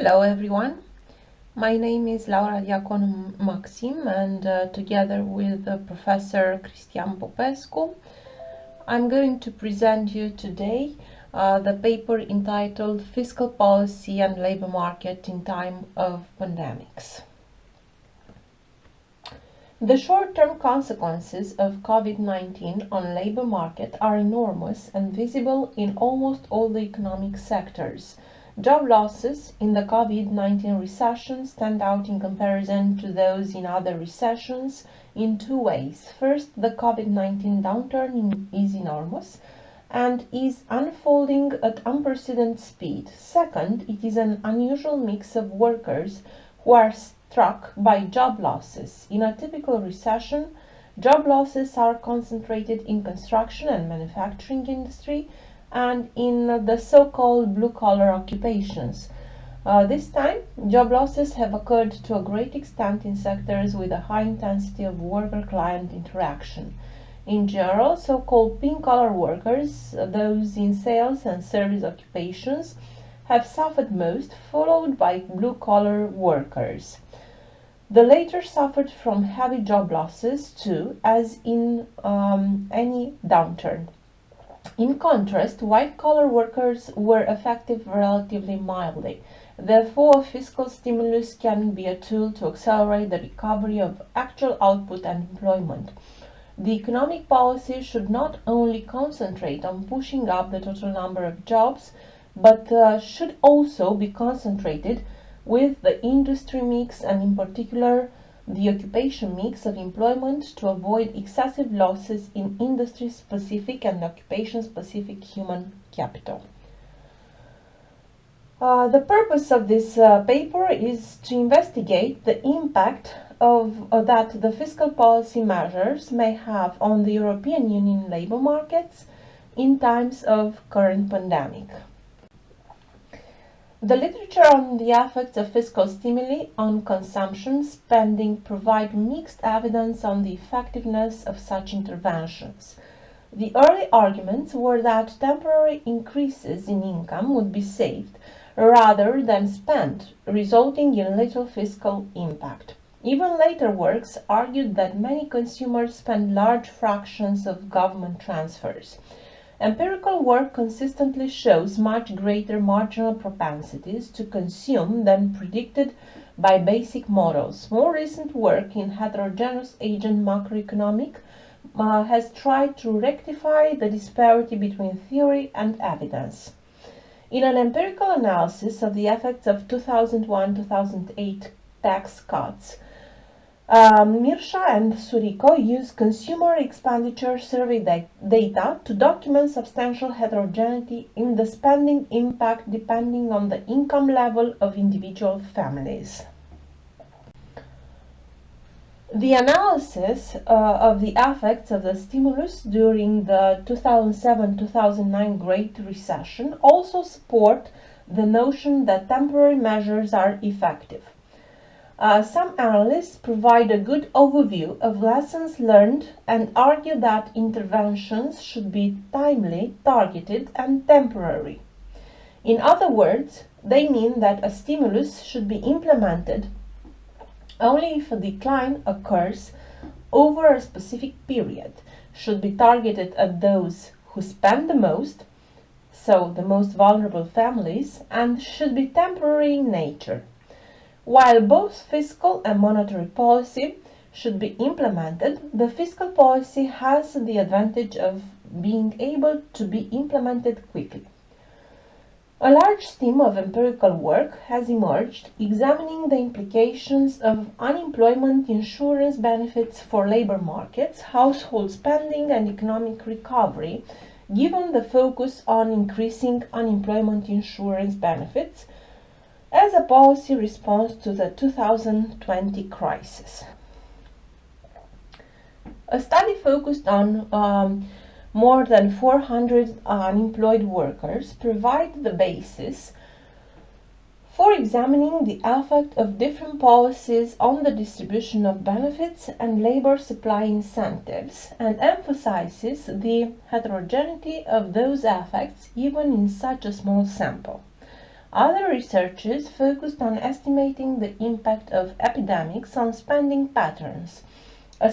Hello everyone, my name is Laura DİACONU MAXİM and together with Professor Cristian Popescu, I'm going to present you today the paper entitled Fiscal Policy and Labor Market in Time of Pandemics. The short-term consequences of COVID-19 on labor market are enormous and visible in almost all the economic sectors. Job losses in the COVID-19 recession stand out in comparison to those in other recessions in two ways. First, the COVID-19 downturn is enormous and is unfolding at unprecedented speed. Second, it is an unusual mix of workers who are struck by job losses. In a typical recession, job losses are concentrated in construction and manufacturing industry and in the so-called blue-collar occupations. This time, job losses have occurred to a great extent in sectors with a high intensity of worker-client interaction. In general, so-called pink-collar workers, those in sales and service occupations, have suffered most, followed by blue-collar workers. The latter suffered from heavy job losses too, as in any downturn. In contrast, white-collar workers were affected relatively mildly. Therefore, fiscal stimulus can be a tool to accelerate the recovery of actual output and employment. The economic policy should not only concentrate on pushing up the total number of jobs, but should also be concentrated with the industry mix and in particular the occupation mix of employment to avoid excessive losses in industry-specific and occupation-specific human capital. The purpose of this paper is to investigate the impact that the fiscal policy measures may have on the European Union labor markets in times of current pandemic. The literature on the effects of fiscal stimuli on consumption spending provide mixed evidence on the effectiveness of such interventions. The early arguments were that temporary increases in income would be saved rather than spent, resulting in little fiscal impact. Even later works argued that many consumers spend large fractions of government transfers. Empirical work consistently shows much greater marginal propensities to consume than predicted by basic models. More recent work in heterogeneous agent macroeconomic has tried to rectify the disparity between theory and evidence. In an empirical analysis of the effects of 2001-2008 tax cuts, Mirsha and Surico used consumer expenditure survey data to document substantial heterogeneity in the spending impact depending on the income level of individual families. The analysis of the effects of the stimulus during the 2007-2009 Great Recession also support the notion that temporary measures are effective. Some analysts provide a good overview of lessons learned and argue that interventions should be timely, targeted, and temporary. In other words, they mean that a stimulus should be implemented only if a decline occurs over a specific period, should be targeted at those who spend the most, so the most vulnerable families, and should be temporary in nature. While both fiscal and monetary policy should be implemented, the fiscal policy has the advantage of being able to be implemented quickly. A large team of empirical work has emerged examining the implications of unemployment insurance benefits for labor markets, household spending, and economic recovery, given the focus on increasing unemployment insurance benefits as a policy response to the 2020 crisis. A study focused on more than 400 unemployed workers provided the basis for examining the effect of different policies on the distribution of benefits and labor supply incentives and emphasizes the heterogeneity of those effects even in such a small sample. Other researchers focused on estimating the impact of epidemics on spending patterns. A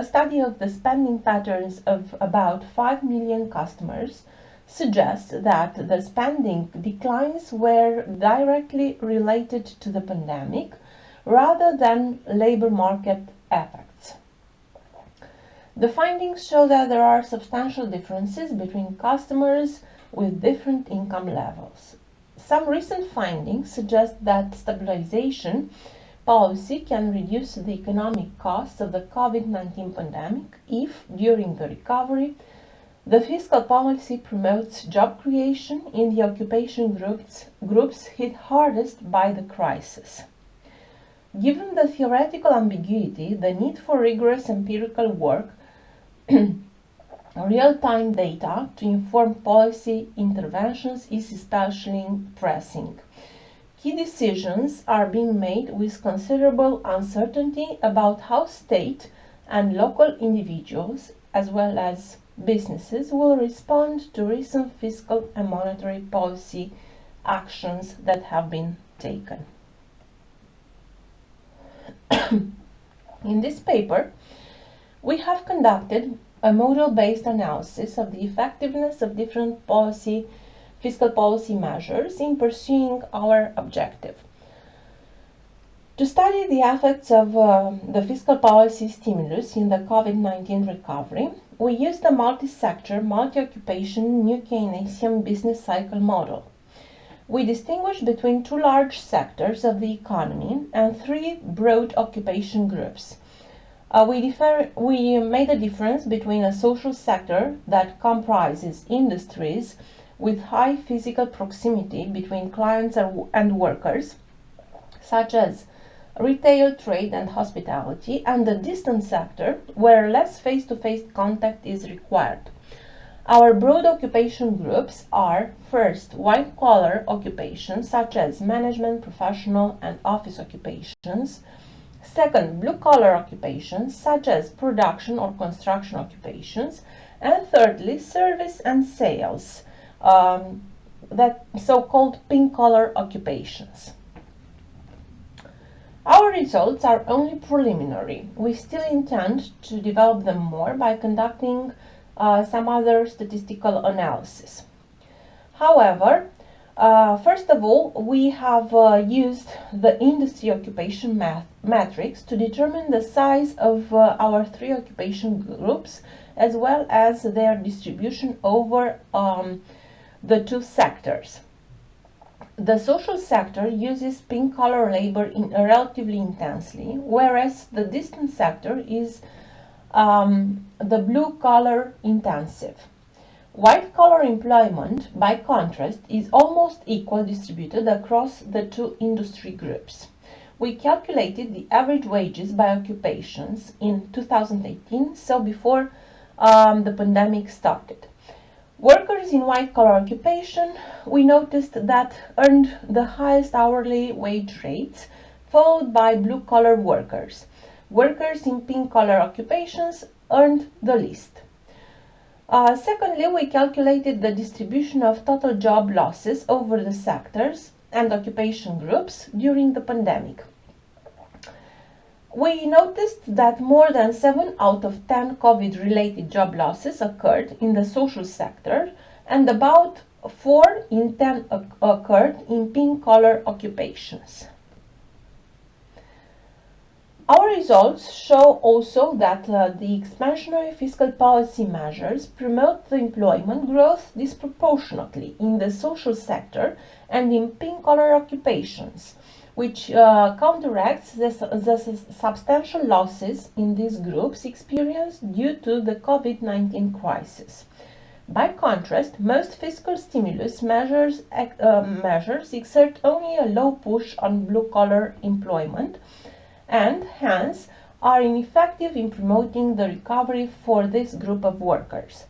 study of the spending patterns of about 5 million customers suggests that the spending declines were directly related to the pandemic rather than labor market effects. The findings show that there are substantial differences between customers with different income levels. Some recent findings suggest that stabilization policy can reduce the economic costs of the COVID-19 pandemic if, during the recovery, the fiscal policy promotes job creation in the occupation groups hit hardest by the crisis. Given the theoretical ambiguity, the need for rigorous empirical work, real-time data to inform policy interventions is especially pressing. Key decisions are being made with considerable uncertainty about how state and local individuals, as well as businesses, will respond to recent fiscal and monetary policy actions that have been taken. In this paper, we have conducted a model-based analysis of the effectiveness of different fiscal policy measures in pursuing our objective. To study the effects of the fiscal policy stimulus in the COVID-19 recovery, we used a multi-sector, multi-occupation New Keynesian business cycle model. We distinguish between two large sectors of the economy and three broad occupation groups. We made a difference between a social sector that comprises industries with high physical proximity between clients and workers, such as retail, trade, and hospitality, and the distant sector, where less face-to-face contact is required. Our broad occupation groups are, first, white-collar occupations, such as management, professional, and office occupations. Second, blue-collar occupations, such as production or construction occupations. And thirdly, service and sales, that so-called pink-collar occupations. Our results are only preliminary. We still intend to develop them more by conducting some other statistical analysis. However, first of all, we have used the industry occupation matrix to determine the size of our three occupation groups, as well as their distribution over the two sectors. The social sector uses pink-collar labor relatively intensely, whereas the distant sector is the blue-collar intensive. White-collar employment, by contrast, is almost equal distributed across the two industry groups. We calculated the average wages by occupations in 2018, so before the pandemic started. Workers in white-collar occupation, we noticed that earned the highest hourly wage rates, followed by blue-collar workers. Workers in pink-collar occupations earned the least. Secondly, we calculated the distribution of total job losses over the sectors and occupation groups during the pandemic. We noticed that more than 7 out of 10 COVID-related job losses occurred in the social sector, and about 4 in 10 occurred in pink-collar occupations. Our results show also that the expansionary fiscal policy measures promote the employment growth disproportionately in the social sector and in pink-collar occupations, which counteracts the substantial losses in these groups experienced due to the COVID-19 crisis. By contrast, most fiscal stimulus measures exert only a low push on blue-collar employment, and hence are ineffective in promoting the recovery for this group of workers.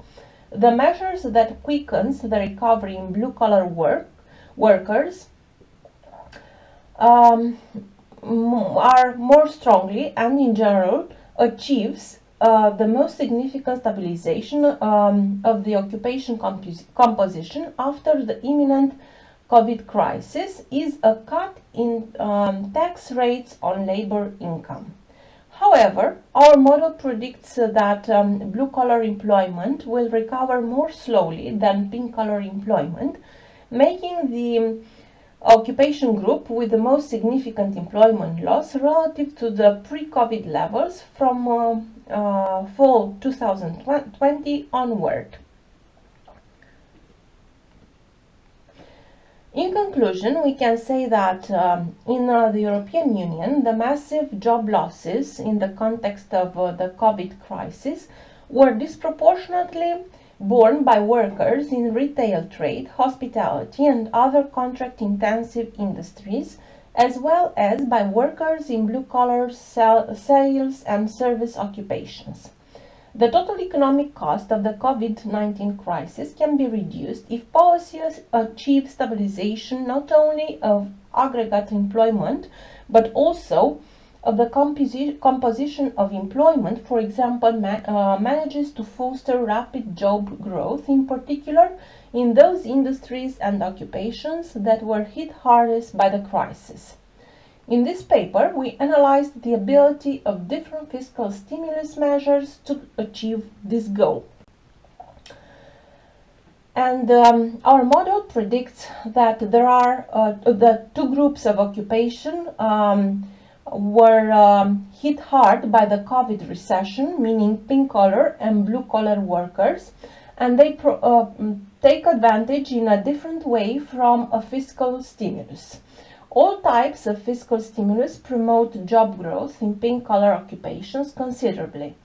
The measures that quickens the recovery in blue-collar workers are more strongly and in general achieves the most significant stabilization of the occupation composition after the imminent COVID crisis is a cut in tax rates on labor income. However, our model predicts that blue-collar employment will recover more slowly than pink-collar employment, making the occupation group with the most significant employment loss relative to the pre-COVID levels from fall 2020 onward. In conclusion, we can say that in the European Union, the massive job losses in the context of the COVID crisis were disproportionately borne by workers in retail trade, hospitality, and other contract-intensive industries, as well as by workers in blue-collar sales and service occupations. The total economic cost of the COVID-19 crisis can be reduced if policies achieve stabilization not only of aggregate employment, but also of the composition of employment, for example, manages to foster rapid job growth, in particular in those industries and occupations that were hit hardest by the crisis. In this paper, we analyzed the ability of different fiscal stimulus measures to achieve this goal. And our model predicts that there are the two groups of occupation were hit hard by the COVID recession, meaning pink-collar and blue-collar workers, and they take advantage in a different way from a fiscal stimulus. All types of fiscal stimulus promote job growth in pink-collar occupations considerably.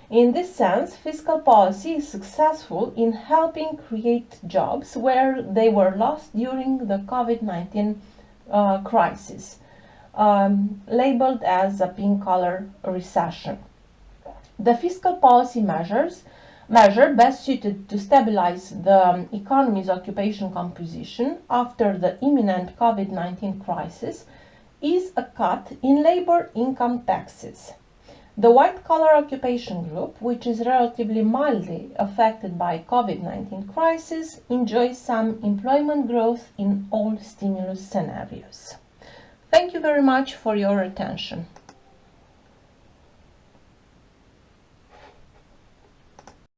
In this sense, fiscal policy is successful in helping create jobs where they were lost during the COVID-19 crisis, labeled as a pink-collar recession. The fiscal policy measure best suited to stabilize the economy's occupation composition after the imminent COVID-19 crisis is a cut in labor income taxes. The white-collar occupation group, which is relatively mildly affected by COVID-19 crisis, enjoys some employment growth in all stimulus scenarios. Thank you very much for your attention.